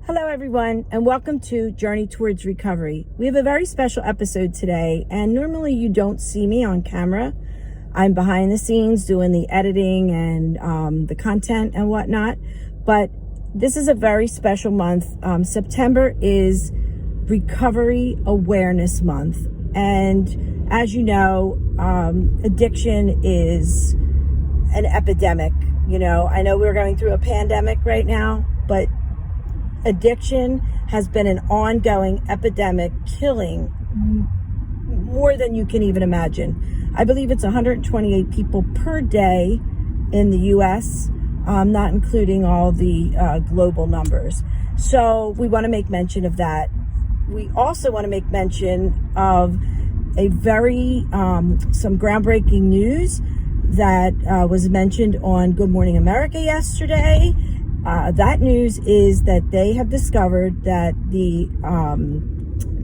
Hello, everyone, and welcome to Journey Towards Recovery. We have a very special episode today, and normally you don't see me on camera. I'm behind the scenes doing the editing and the content and whatnot, but this is a very special month. September is Recovery Awareness Month, and as you know, addiction is an epidemic. I know we're going through a pandemic right now, but addiction has been an ongoing epidemic, killing more than you can even imagine. I believe it's 128 people per day in the U.S., not including all the global numbers. So we want to make mention of that. We also want to make mention of a some groundbreaking news that was mentioned on Good Morning America yesterday. That news is that they have discovered that the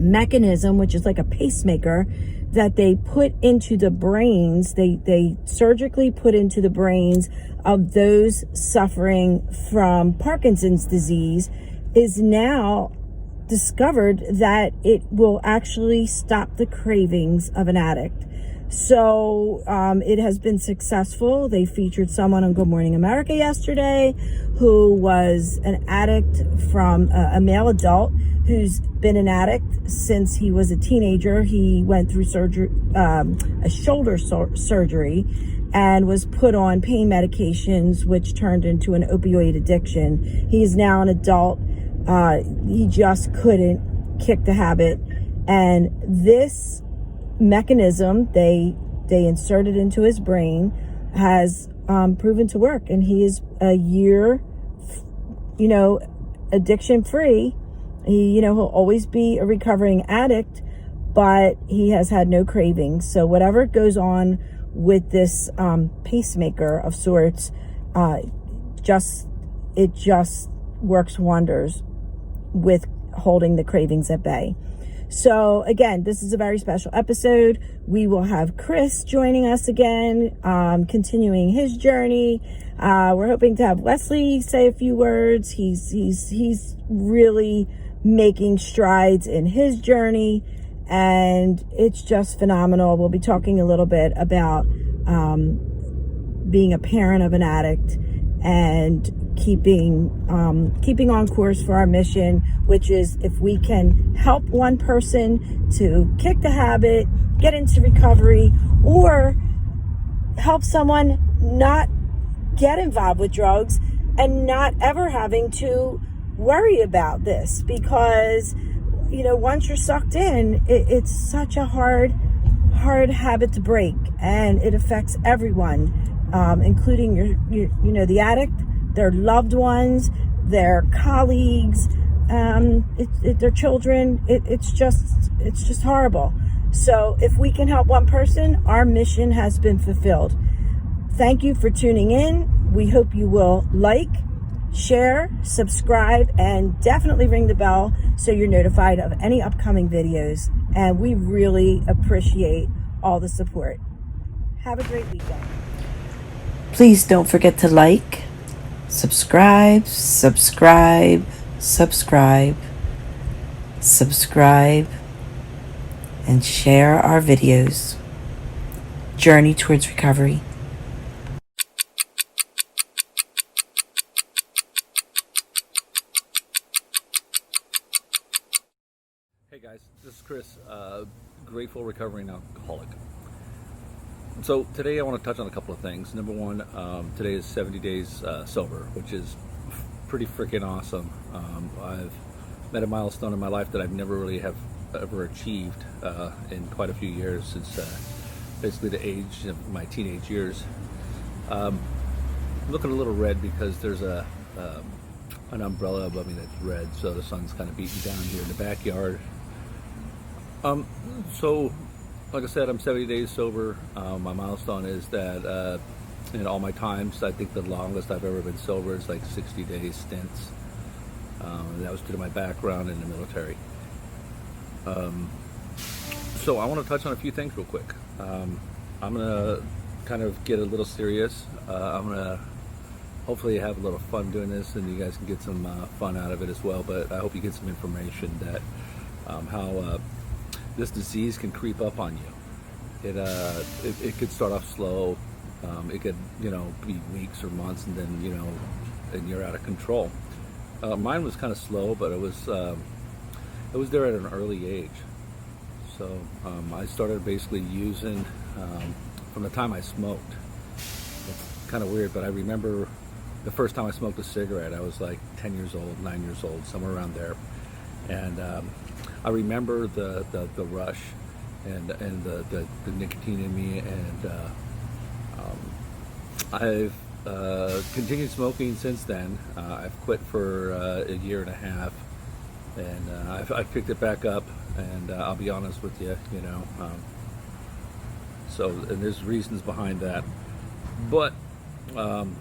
mechanism, which is like a pacemaker, that they put into the brains, they surgically put into the brains of those suffering from Parkinson's disease, is now discovered that it will actually stop the cravings of an addict. So it has been successful. They featured someone on Good Morning America yesterday who was an addict, from a male adult who's been an addict since he was a teenager. He went through surgery, a shoulder surgery, and was put on pain medications, which turned into an opioid addiction. He is now an adult. He just couldn't kick the habit. And this mechanism they inserted into his brain has proven to work, and he is a year addiction free. He'll always be a recovering addict, but he has had no cravings. So whatever goes on with this pacemaker of sorts, it just works wonders with holding the cravings at bay. So again, this is a very special episode. We will have Chris joining us again, continuing his journey. We're hoping to have Wesley say a few words. He's really making strides in his journey, and it's just phenomenal. We'll be talking a little bit about being a parent of an addict and keeping on course for our mission, which is, if we can help one person to kick the habit, get into recovery, or help someone not get involved with drugs and not ever having to worry about this, because once you're sucked in, it's such a hard habit to break, and it affects everyone, including the addict, their loved ones, their colleagues, their children. It's just horrible. So if we can help one person, our mission has been fulfilled. Thank you for tuning in. We hope you will like, share, subscribe, and definitely ring the bell so you're notified of any upcoming videos. And we really appreciate all the support. Have a great weekend. Please don't forget to like, subscribe, and share our videos. Journey Towards Recovery. Hey guys, this is Chris, grateful recovering alcoholic. So today I want to touch on a couple of things. Number one, today is 70 days sober, which is pretty freaking awesome. I've met a milestone in my life that I've never really have ever achieved in quite a few years, since basically the age of my teenage years. I'm looking a little red because there's an umbrella above me that's red, so the sun's kind of beating down here in the backyard. So like I said, I'm 70 days sober. My milestone is that in all my times, I think the longest I've ever been sober is like 60 days stints. And that was due to my background in the military. So I want to touch on a few things real quick. I'm going to kind of get a little serious. I'm going to hopefully you have a little fun doing this, and you guys can get some fun out of it as well. But I hope you get some information that how this disease can creep up on you. It could start off slow. It could, be weeks or months, and then, and you're out of control. Mine was kind of slow, but it was there at an early age. So I started basically using from the time I smoked. It's kind of weird, but I remember the first time I smoked a cigarette. I was like 10 years old, 9 years old, somewhere around there, and I remember the rush and the nicotine in me, and I've continued smoking since then. I've quit for a year and a half, and I've picked it back up, and I'll be honest with you, so, and there's reasons behind that, but I'm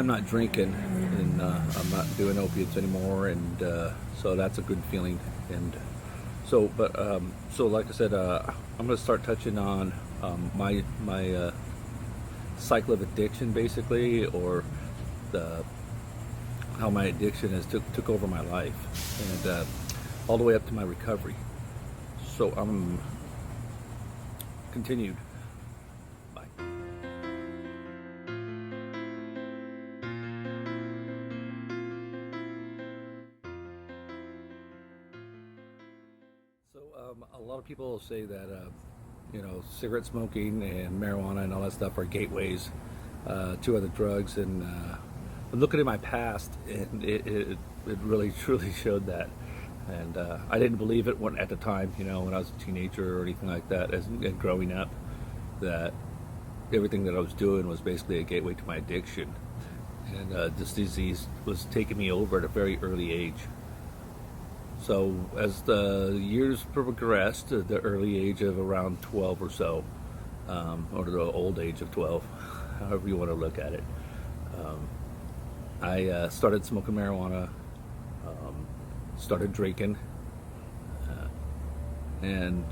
not drinking, and I'm not doing opiates anymore, and so that's a good feeling. And so, but so like I said, I'm going to start touching on my cycle of addiction, basically, or how my addiction has took over my life, and all the way up to my recovery. So I'm continued. Bye. So a lot of people say that cigarette smoking and marijuana and all that stuff are gateways to other drugs, and looking at my past, and it really truly showed that. And I didn't believe it at the time, when I was a teenager or anything like that, and growing up, that everything that I was doing was basically a gateway to my addiction. And this disease was taking me over at a very early age. So as the years progressed, the early age of around 12 or so, or the old age of 12, however you want to look at it, I started smoking marijuana, started drinking, and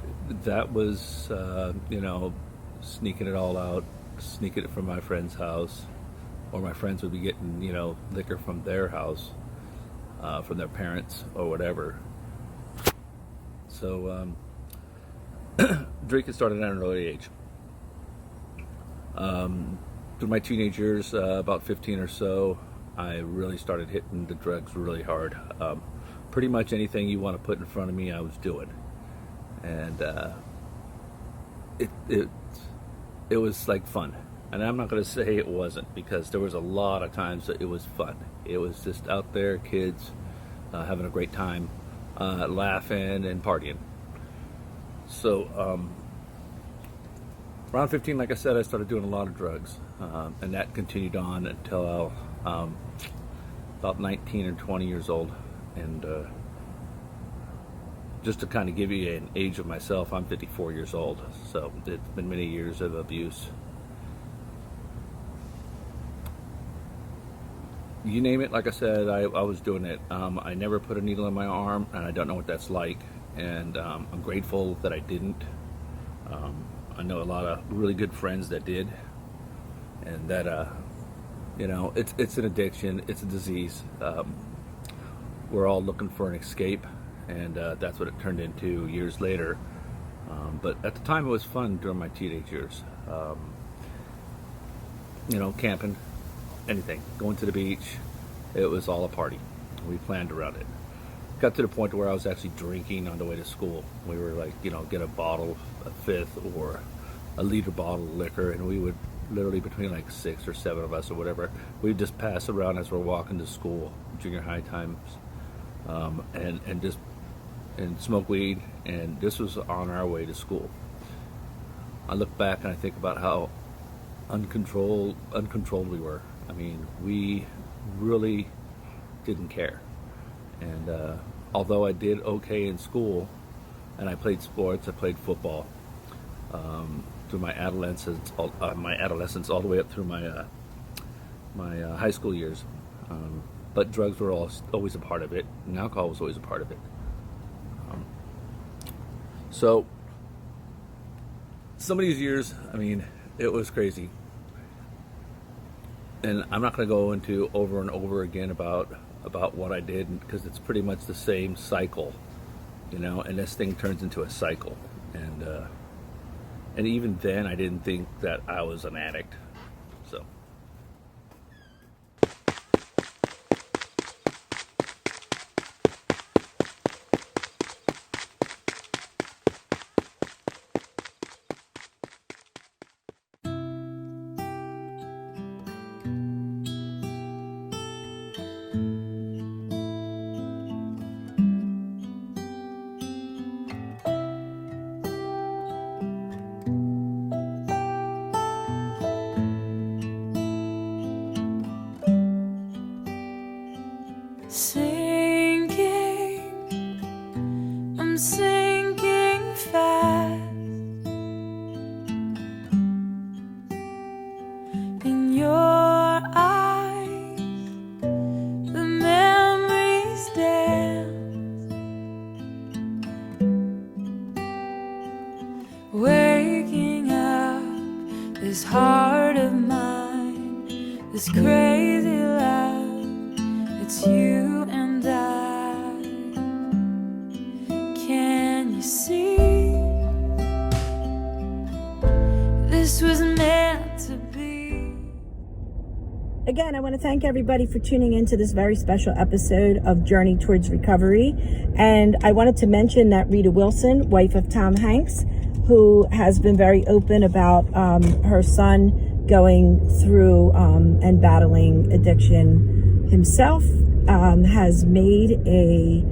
that was, sneaking it all out, sneaking it from my friend's house, or my friends would be getting, liquor from their house, from their parents or whatever. So drinking started at an early age. Through my teenage years, about 15 or so, I really started hitting the drugs really hard. Pretty much anything you want to put in front of me, I was doing, and it was like fun. And I'm not going to say it wasn't, because there was a lot of times that it was fun. It was just out there, kids having a great time, laughing and partying. So around 15, like I said, I started doing a lot of drugs, and that continued on until about 19 or 20 years old. And just to kind of give you an age of myself, I'm 54 years old, so it's been many years of abuse. You name it, like I said, I was doing it. I never put a needle in my arm, and I don't know what that's like, and I'm grateful that I didn't. I know a lot of really good friends that did, and that it's an addiction, it's a disease. We're all looking for an escape, and that's what it turned into years later. But at the time, it was fun during my teenage years. Camping, anything, going to the beach, it was all a party. We planned around it. Got to the point where I was actually drinking on the way to school. We were like, get a bottle, a fifth, or a liter bottle of liquor, and we would literally, between like 6 or 7 of us or whatever, we'd just pass around as we're walking to school, junior high times, and smoke weed, and this was on our way to school. I look back and I think about how uncontrolled we were. I mean, we really didn't care. And although I did okay in school, and I played sports, I played football through my adolescence, all the way up through my high school years. But drugs were always a part of it, and alcohol was always a part of it. So some of these years, I mean, it was crazy. And I'm not going to go into over and over again about what I did, because it's pretty much the same cycle, you know. And this thing turns into a cycle, and even then, I didn't think that I was an addict. So. Sinking, I'm sinking fast in your eyes. The memories dance, waking up this heart of mine, this crazy love. It's you and I. Can you see? This was meant to be. Again, I want to thank everybody for tuning into this very special episode of Journey Towards Recovery. And I wanted to mention that Rita Wilson, wife of Tom Hanks, who has been very open about her son going through and battling addiction himself, has made a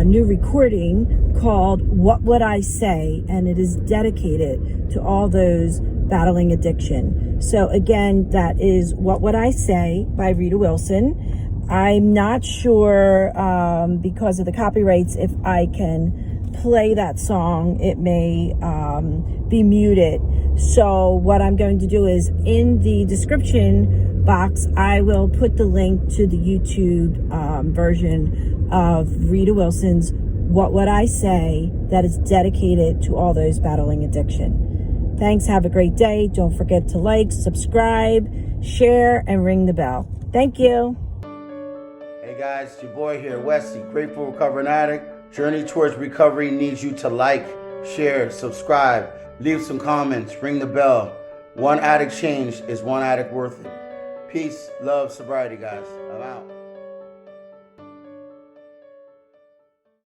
new recording called What Would I Say? And it is dedicated to all those battling addiction. So again, that is What Would I Say by Rita Wilson. I'm not sure, because of the copyrights, if I can play that song. It may be muted. So what I'm going to do is, in the description box, I will put the link to the YouTube version of Rita Wilson's What Would I Say, that is dedicated to all those battling addiction. Thanks. Have a great day. Don't forget to like, subscribe, share, and ring the bell. Thank you. Hey guys, it's your boy here, Wesley, grateful recovering addict. Journey Towards Recovery needs you to like, share, subscribe, leave some comments, ring the bell. One addict change is one addict worth it. Peace, love, sobriety, guys. I'm out.